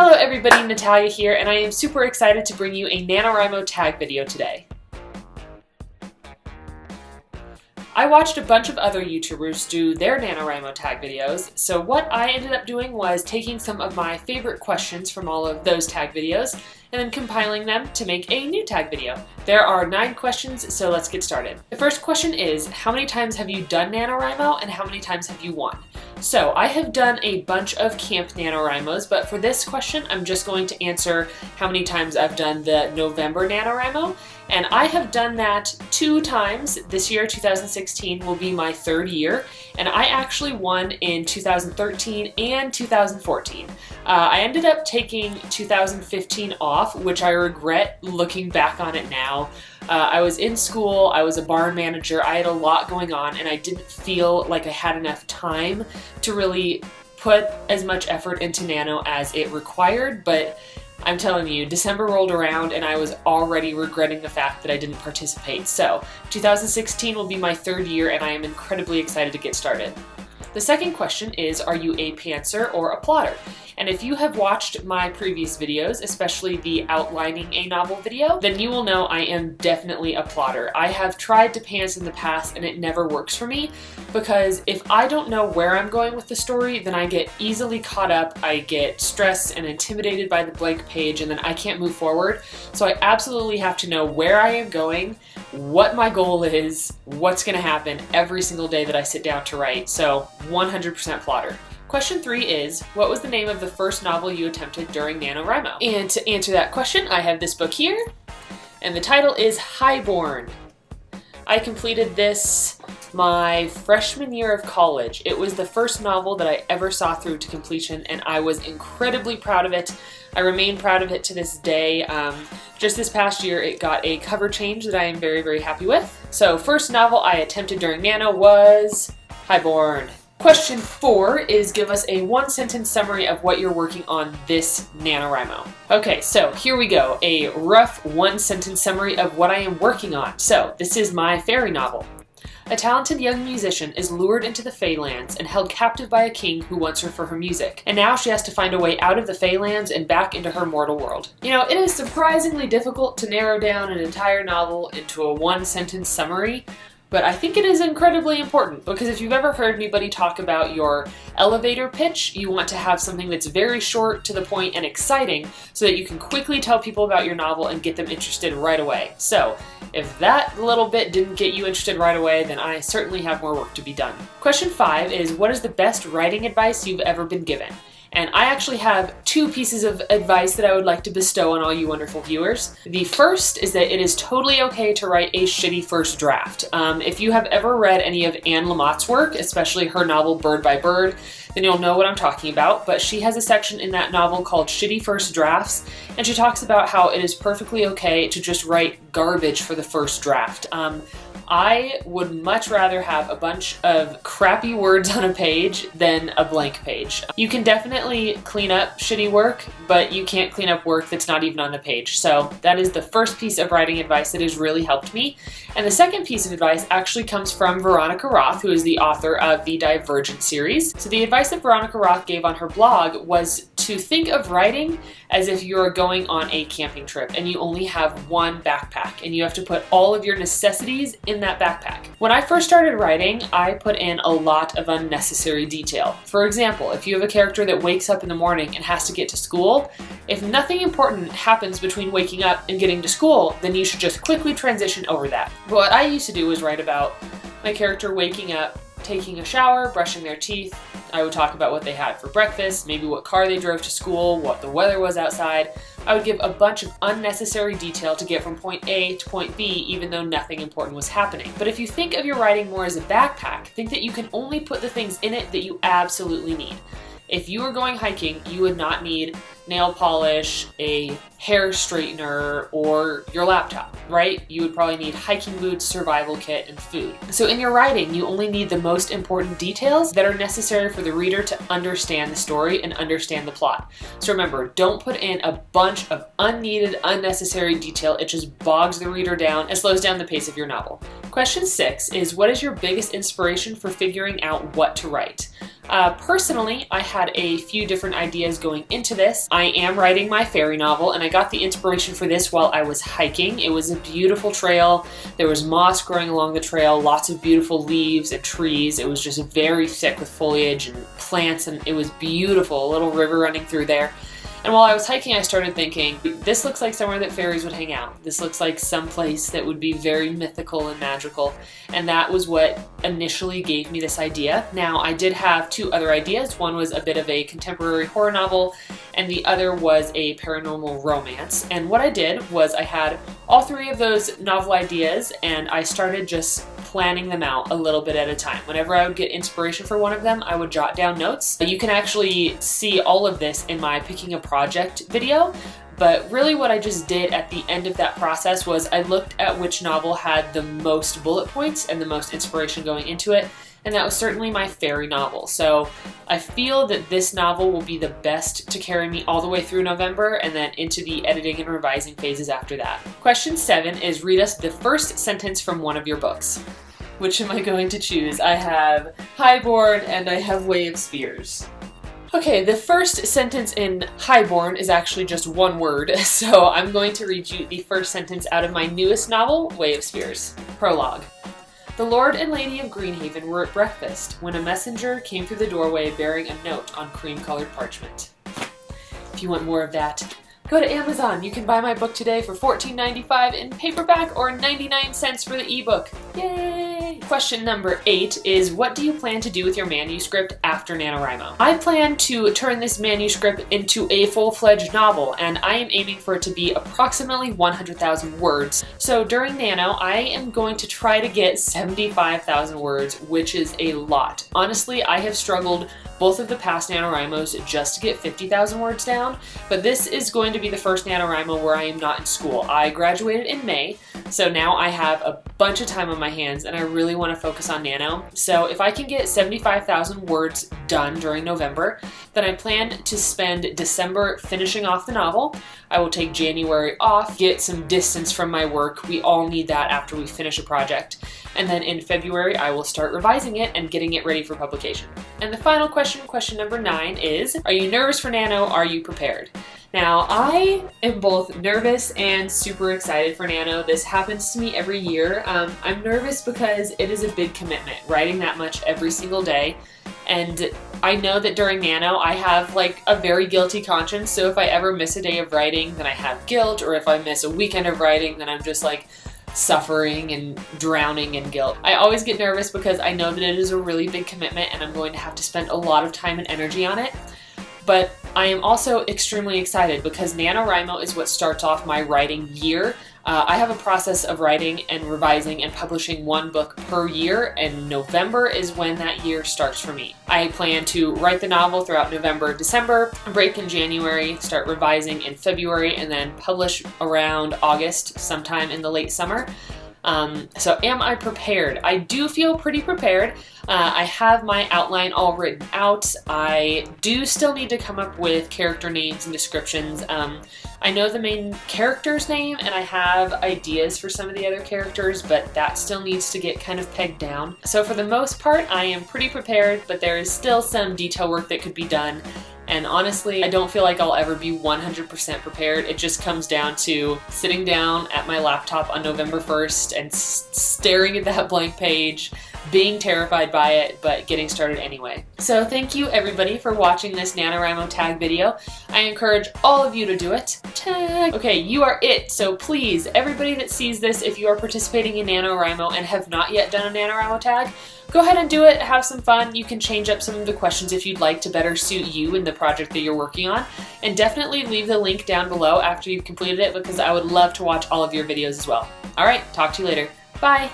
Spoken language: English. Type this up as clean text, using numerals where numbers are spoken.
Hello everybody, Natalia here, and I am super excited to bring you a Nanowrimo Tag video today. I watched a bunch of other YouTubers do their Nanowrimo Tag videos, so what I ended up doing was taking some of my favorite questions from all of those tag videos and then compiling them to make a new tag video. There are 9 questions, so let's get started. The first question is, how many times have you done NaNoWriMo and how many times have you won? So I have done a bunch of camp NaNoWriMos, but for this question I'm just going to answer how many times I've done the November NaNoWriMo, and I have done that 2 times. This year, 2016, will be my 3rd year, and I actually won in 2013 and 2014. I ended up taking 2015 off, which I regret looking back on it now. I was in school, I was a barn manager, I had a lot going on, and I didn't feel like I had enough time to really put as much effort into Nano as it required, but I'm telling you, December rolled around and I was already regretting the fact that I didn't participate. So 2016 will be my 3rd year and I am incredibly excited to get started. The second question is, are you a pantser or a plotter? And if you have watched my previous videos, especially the outlining a novel video, then you will know I am definitely a plotter. I have tried to pants in the past and it never works for me, because if I don't know where I'm going with the story, then I get easily caught up, I get stressed and intimidated by the blank page, and then I can't move forward. So I absolutely have to know where I am going, what my goal is, what's going to happen every single day that I sit down to write. So 100% plotter. Question 3 is, what was the name of the first novel you attempted during NaNoWriMo? And to answer that question, I have this book here, and the title is Highborn. I completed this my freshman year of college. It was the first novel that I ever saw through to completion, and I was incredibly proud of it. I remain proud of it to this day. Just this past year, it got a cover change that I am very, very happy with. So first novel I attempted during Nano was Highborn. Question 4 is, give us a 1-sentence summary of what you're working on this NaNoWriMo. Okay, so here we go. A rough 1-sentence summary of what I am working on. So this is my fairy novel. A talented young musician is lured into the Feylands and held captive by a king who wants her for her music. And now she has to find a way out of the Feylands and back into her mortal world. You know, it is surprisingly difficult to narrow down an entire novel into a 1-sentence summary, but I think it is incredibly important, because if you've ever heard anybody talk about your elevator pitch, you want to have something that's very short, to the point, and exciting so that you can quickly tell people about your novel and get them interested right away. So if that little bit didn't get you interested right away, then I certainly have more work to be done. Question 5 is, what is the best writing advice you've ever been given? And I actually have 2 pieces of advice that I would like to bestow on all you wonderful viewers. The first is that it is totally okay to write a shitty first draft. If you have ever read any of Anne Lamott's work, especially her novel Bird by Bird, then you'll know what I'm talking about, but she has a section in that novel called Shitty First Drafts, and she talks about how it is perfectly okay to just write garbage for the first draft. I would much rather have a bunch of crappy words on a page than a blank page. You can definitely clean up shitty work, but you can't clean up work that's not even on the page. So that is the first piece of writing advice that has really helped me. And the second piece of advice actually comes from Veronica Roth, who is the author of the Divergent series. So the advice that Veronica Roth gave on her blog was to think of writing as if you're going on a camping trip and you only have one backpack and you have to put all of your necessities in that backpack. When I first started writing, I put in a lot of unnecessary detail. For example, if you have a character that wakes up in the morning and has to get to school, if nothing important happens between waking up and getting to school, then you should just quickly transition over that. But what I used to do was write about my character waking up, taking a shower, brushing their teeth. I would talk about what they had for breakfast, maybe what car they drove to school, what the weather was outside. I would give a bunch of unnecessary detail to get from point A to point B, even though nothing important was happening. But if you think of your writing more as a backpack, think that you can only put the things in it that you absolutely need. If you were going hiking, you would not need nail polish, a hair straightener, or your laptop, right? You would probably need hiking boots, survival kit, and food. So in your writing, you only need the most important details that are necessary for the reader to understand the story and understand the plot. So remember, don't put in a bunch of unneeded, unnecessary detail. It just bogs the reader down and slows down the pace of your novel. Question 6 is, what is your biggest inspiration for figuring out what to write? Personally, I had a few different ideas going into this. I am writing my fairy novel, and I got the inspiration for this while I was hiking. It was a beautiful trail. There was moss growing along the trail, lots of beautiful leaves and trees. It was just very thick with foliage and plants, and it was beautiful, a little river running through there. And while I was hiking, I started thinking, this looks like somewhere that fairies would hang out. This looks like some place that would be very mythical and magical. And that was what initially gave me this idea. Now, I did have 2 other ideas. One was a bit of a contemporary horror novel, and the other was a paranormal romance. And what I did was I had all 3 of those novel ideas, and I started just planning them out a little bit at a time. Whenever I would get inspiration for one of them, I would jot down notes. You can actually see all of this in my Picking a Project video, but really what I just did at the end of that process was I looked at which novel had the most bullet points and the most inspiration going into it, and that was certainly my fairy novel. So I feel that this novel will be the best to carry me all the way through November and then into the editing and revising phases after that. Question 7 is, read us the first sentence from one of your books. Which am I going to choose? I have Highborn and I have Way of Spears. Okay, the first sentence in Highborn is actually just one word, so I'm going to read you the first sentence out of my newest novel, Way of Spears. Prologue. The Lord and Lady of Greenhaven were at breakfast when a messenger came through the doorway bearing a note on cream-colored parchment. If you want more of that, go to Amazon. You can buy my book today for $14.95 in paperback or 99 cents for the ebook. Yay! Question number 8 is, what do you plan to do with your manuscript after NaNoWriMo? I plan to turn this manuscript into a full-fledged novel, and I am aiming for it to be approximately 100,000 words. So during Nano, I am going to try to get 75,000 words, which is a lot. Honestly, I have struggled both of the past NaNoWriMos just to get 50,000 words down, but this is going to be the first NaNoWriMo where I am not in school. I graduated in May, so now I have a bunch of time on my hands and I really want to focus on Nano. So if I can get 75,000 words done during November, then I plan to spend December finishing off the novel. I will take January off, get some distance from my work. We all need that after we finish a project. And then in February, I will start revising it and getting it ready for publication. And the final question, question number 9 is, are you nervous for Nano? Are you prepared? Now, I am both nervous and super excited for Nano. This happens to me every year. I'm nervous because it is a big commitment, writing that much every single day. And I know that during Nano, I have like a very guilty conscience. So if I ever miss a day of writing, then I have guilt. Or if I miss a weekend of writing, then I'm just like suffering and drowning in guilt. I always get nervous because I know that it is a really big commitment and I'm going to have to spend a lot of time and energy on it. But I am also extremely excited because NaNoWriMo is what starts off my writing year. I have a process of writing and revising and publishing one book per year, and November is when that year starts for me. I plan to write the novel throughout November, December, break in January, start revising in February, and then publish around August, sometime in the late summer. So am I prepared? I do feel pretty prepared. I have my outline all written out. I do still need to come up with character names and descriptions. I know the main character's name and I have ideas for some of the other characters, but that still needs to get kind of pegged down. So for the most part, I am pretty prepared, but there is still some detail work that could be done. And honestly, I don't feel like I'll ever be 100% prepared. It just comes down to sitting down at my laptop on November 1st and staring at that blank page, being terrified by it, but getting started anyway. So thank you everybody for watching this NaNoWriMo tag video. I encourage all of you to do it. Tag! Okay, you are it, so please, everybody that sees this, if you are participating in NaNoWriMo and have not yet done a NaNoWriMo tag, go ahead and do it, have some fun. You can change up some of the questions if you'd like to better suit you in the project that you're working on. And definitely leave the link down below after you've completed it because I would love to watch all of your videos as well. Alright, talk to you later. Bye!